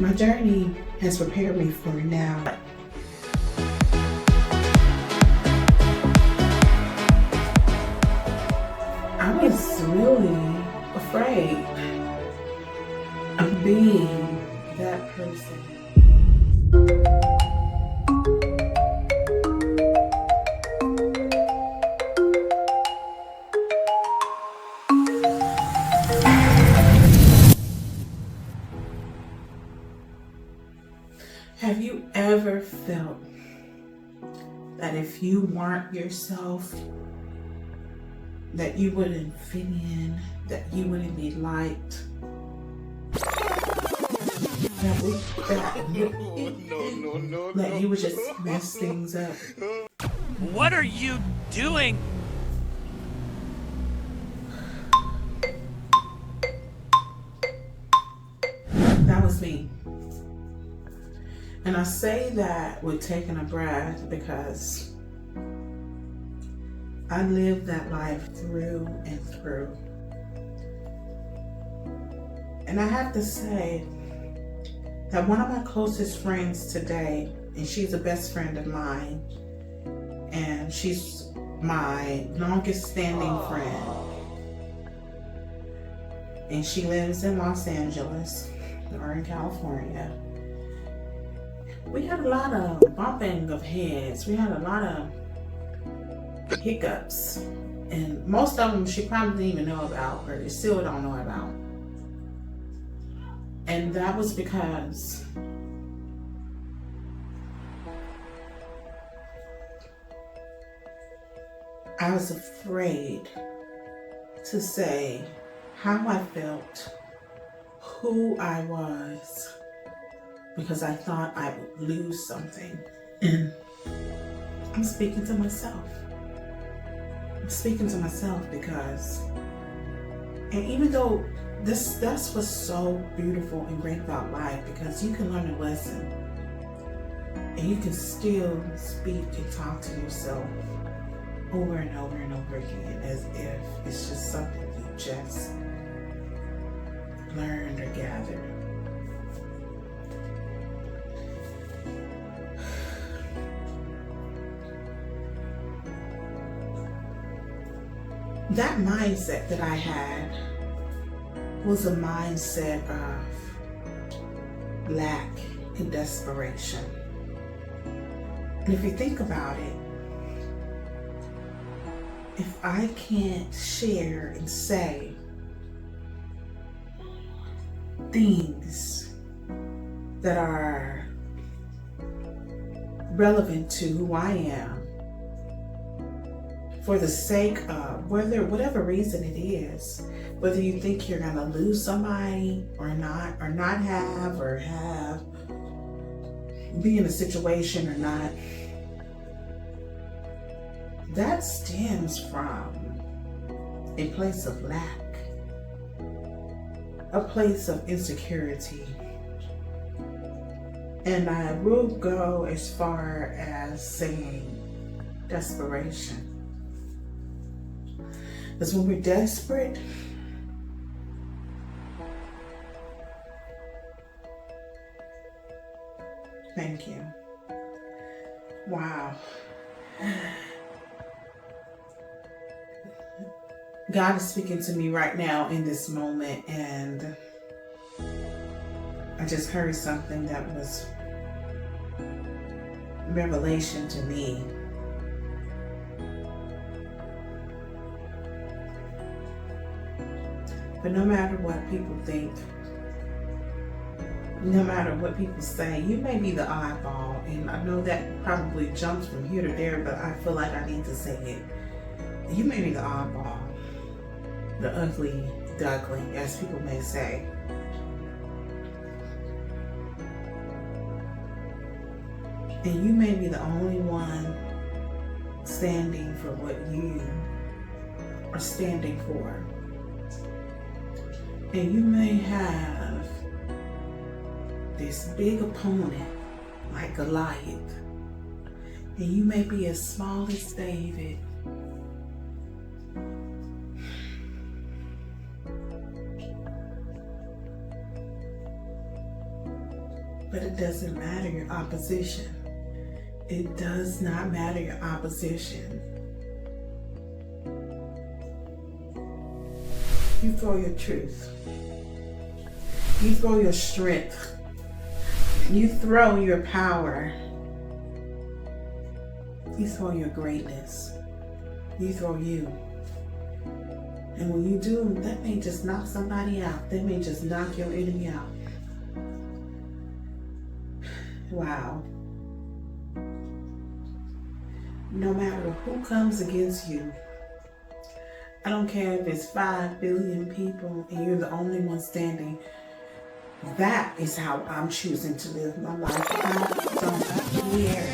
My journey has prepared me for now. I was really afraid of being that person. Have you ever felt that if you weren't yourself, that you wouldn't fit in, that you wouldn't be liked? That you would just mess things up. What are you doing? That was me. And I say that with taking a breath because I lived that life through and through. And I have to say that one of my closest friends today, and she's a best friend of mine, and she's my longest standing friend. And she lives in Los Angeles or in California. We had a lot of bumping of heads. We had a lot of hiccups. And most of them she probably didn't even know about, or still don't know about. And that was because I was afraid to say how I felt, who I was, because I thought I would lose something. And I'm speaking to myself. I'm speaking to myself because, and even though that's what's so beautiful and great about life, because you can learn a lesson and you can still speak and talk to yourself over and over and over again as if it's just something you just learned or gathered. That mindset that I had was a mindset of lack and desperation. And if you think about it, if I can't share and say things that are relevant to who I am, for the sake of whatever reason it is, whether you think you're gonna lose somebody or not have, or have, be in a situation or not, that stems from a place of lack, a place of insecurity. And I will go as far as saying desperation. Because when we're desperate, thank you. Wow. God is speaking to me right now in this moment, and I just heard something that was revelation to me. But no matter what people think, no matter what people say, you may be the oddball, and I know that probably jumps from here to there, but I feel like I need to say it. You may be the oddball, the ugly duckling, as people may say. And you may be the only one standing for what you are standing for. And you may have this big opponent like Goliath, and you may be as small as David. But it doesn't matter your opposition. It does not matter your opposition. You throw your truth. You throw your strength. You throw your power. You throw your greatness. You throw you. And when you do, that may just knock somebody out. That may just knock your enemy out. Wow. No matter who comes against you, I don't care if it's 5 billion people and you're the only one standing. That is how I'm choosing to live my life. I don't care.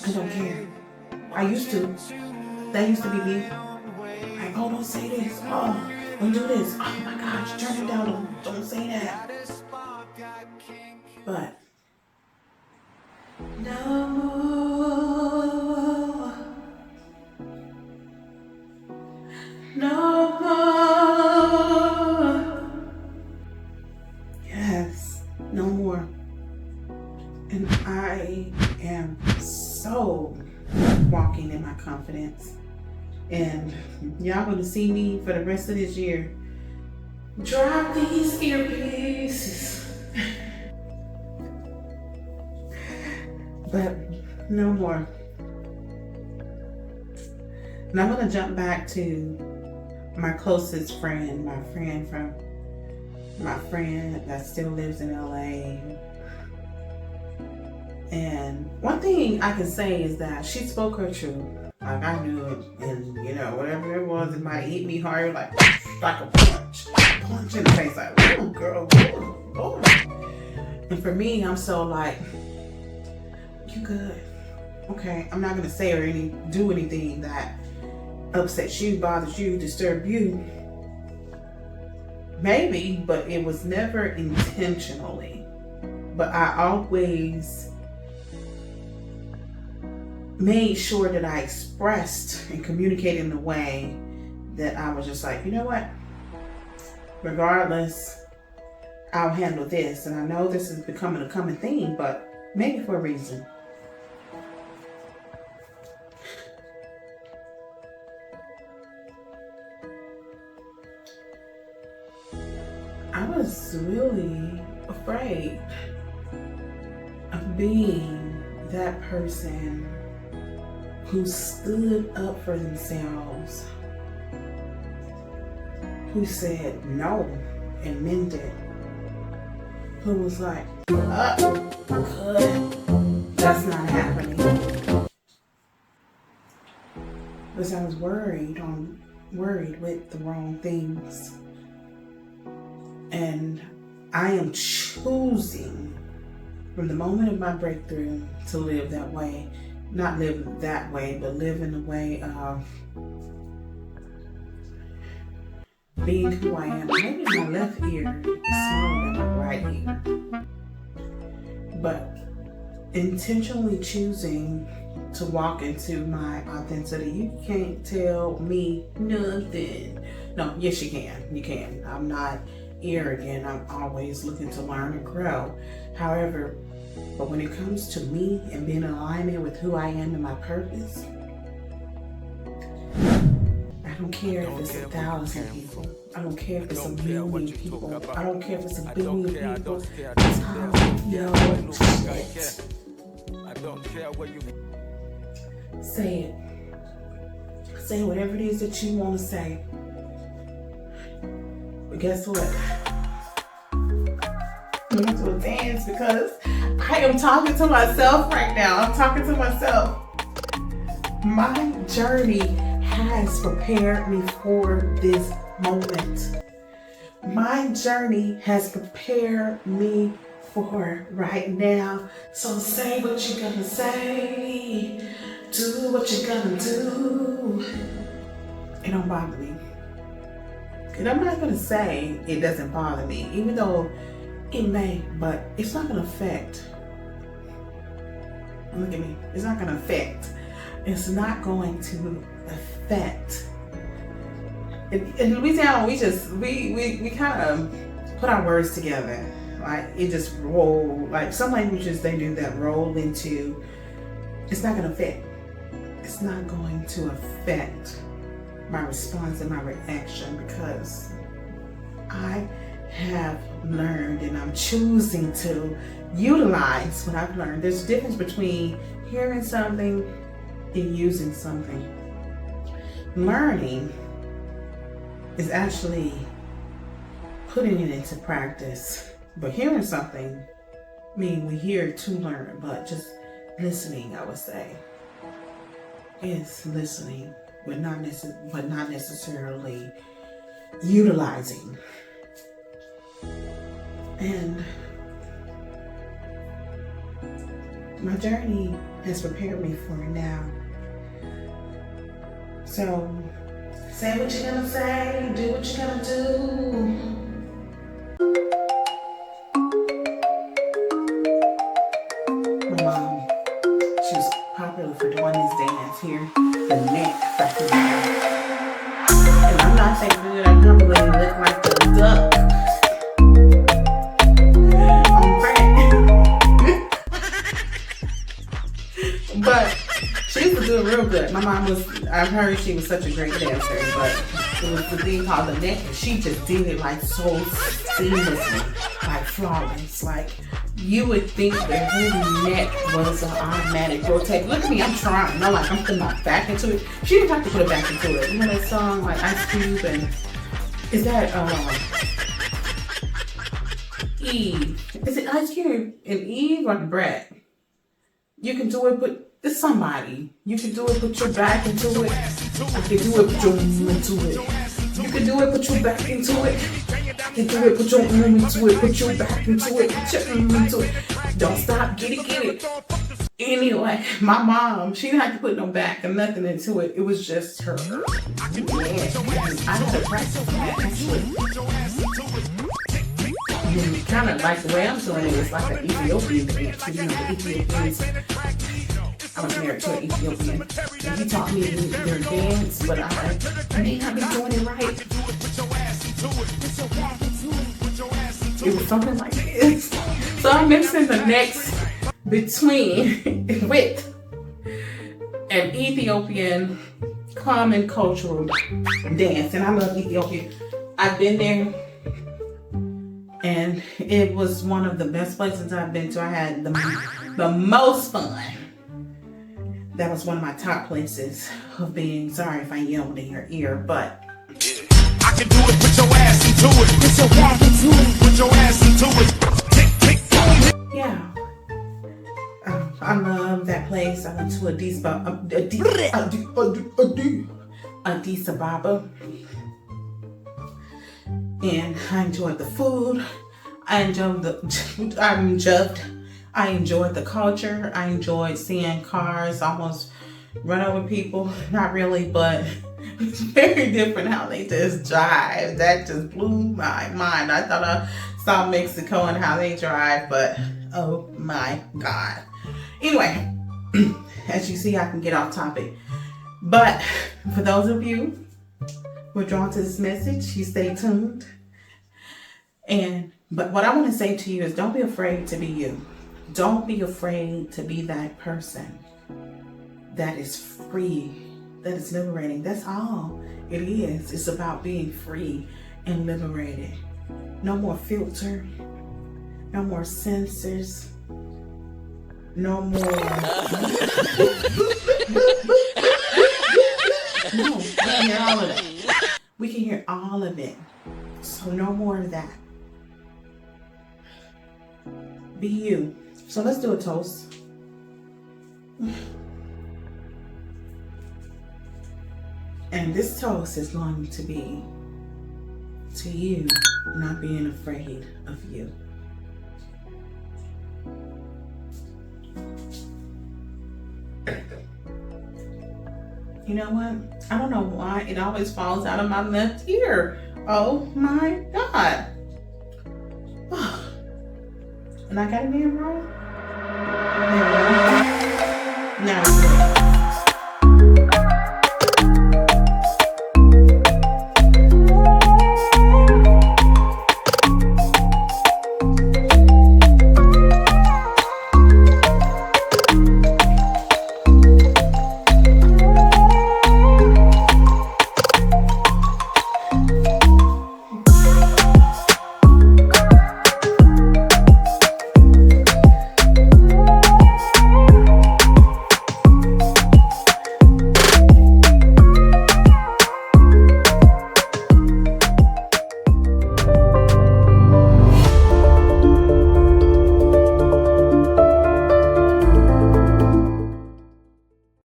I don't care. I used to. That used to be me. Like, oh, don't say this. Oh, don't do this. Oh my gosh, turn it down. Don't say that. But no more. No more. Yes, no more. And I am so walking in my confidence. And y'all gonna see me for the rest of this year. Drop these earpieces. But no more. And I'm gonna jump back to my closest friend, my friend that still lives in LA. And one thing I can say is that she spoke her truth. Like, I knew it, and whatever it was, it might hit me hard, like a punch in the face, like, oh girl, oh. And for me, I'm so like, you good. Okay, I'm not gonna say or do anything that upsets you, bothers you, disturbs you. Maybe, but it was never intentionally. But I always made sure that I expressed and communicated in a way that I was just like, you know what? Regardless, I'll handle this. And I know this is becoming a common theme, but maybe for a reason. I was really afraid of being that person who stood up for themselves, who said no and meant it, who was like, that's not happening. Because I was worried with the wrong things. And I am choosing from the moment of my breakthrough to live that way. Not live that way, but live in the way of being who I am. Maybe my left ear is smaller than my right ear. But intentionally choosing to walk into my authenticity. You can't tell me nothing. No, yes you can. You can. I'm not arrogant. I'm always looking to learn and grow. However, but when it comes to me and being in alignment with who I am and my purpose, I don't care if it's 1,000 people. I don't care if it's a million people. I don't care if it's a billion people. It's how yo shit. I don't care what you say it. Say whatever it is that you want to say. But guess what? I'm going to dance because I am talking to myself right now. I'm talking to myself. My journey has prepared me for this moment. My journey has prepared me for right now. So say what you're gonna say. Do what you're gonna do. It don't bother me. And I'm not gonna say it doesn't bother me, even though it may, but it's not gonna affect. Look at me. It's not gonna affect. It's not going to affect. In Louisiana, we kind of put our words together. Like it just roll. Like some languages they do that roll into. It's not going to affect. It's not going to affect my response and my reaction because I have learned and I'm choosing to utilize what I've learned. There's a difference between hearing something and using something. Learning is actually putting it into practice. But hearing something, I mean, we hear to learn, but just listening, I would say, is listening, but not necessarily utilizing. And my journey has prepared me for now. So, say what you're gonna say, do what you're gonna do. My mom, she was popular for doing this dance here, the neck factor. And I'm not saying that I probably look like the duck. But she used to do it real good. My mom I've heard she was such a great dancer, but it was the thing called the neck, and she just did it like so seamlessly, like flawless. Like you would think that her neck was an automatic rotate. Look at me, I'm trying. No, like I'm putting my back into it. She didn't have to put it back into it. You know that song like Ice Cube and is that Eve? Is it Ice Cube and Eve or Brett? You can do it, but it's somebody. You can do it, put your back into it. I can do it, put your arm into it. You can do it, put your back into it. I can do it, put your arm into it. Put your back into it. Put your arm into it. Don't stop, get it. Anyway, my mom, she didn't have to put no back or nothing into it. It was just her. Yeah, I had to practice that actually. Kind of like the way I'm doing it, it's like an Ethiopian dance. You know, the Ethiopians. I was married to an Ethiopian, and he taught me their dance, but I may not be doing it right. It was something like this. So I'm mixing the necks between with an Ethiopian common cultural dance, and I love Ethiopia. I've been there. And it was one of the best places I've been to. I had the most fun. That was one of my top places of being. Sorry if I yelled in your ear, but I can do it, put your ass into it. Put your back into it. Put your ass into it. Yeah. I love that place. I went to Addis Ababa. And I enjoyed the food. I enjoyed the culture. I enjoyed seeing cars almost run over people. Not really, but it's very different how they just drive. That just blew my mind. I thought I saw Mexico and how they drive, but oh my God. Anyway, as you see, I can get off topic. But for those of you who are drawn to this message, you stay tuned. But what I want to say to you is don't be afraid to be you. Don't be afraid to be that person that is free, that is liberating. That's all it is. It's about being free and liberated. No more filter, no more censors, no more. No, we can hear all of that. We can hear all of it. So no more of that. Be you. So let's do a toast. And this toast is going to be to you not being afraid of you. You know what? I don't know why it always falls out of my left ear. Oh my God. And I got it in wrong? Now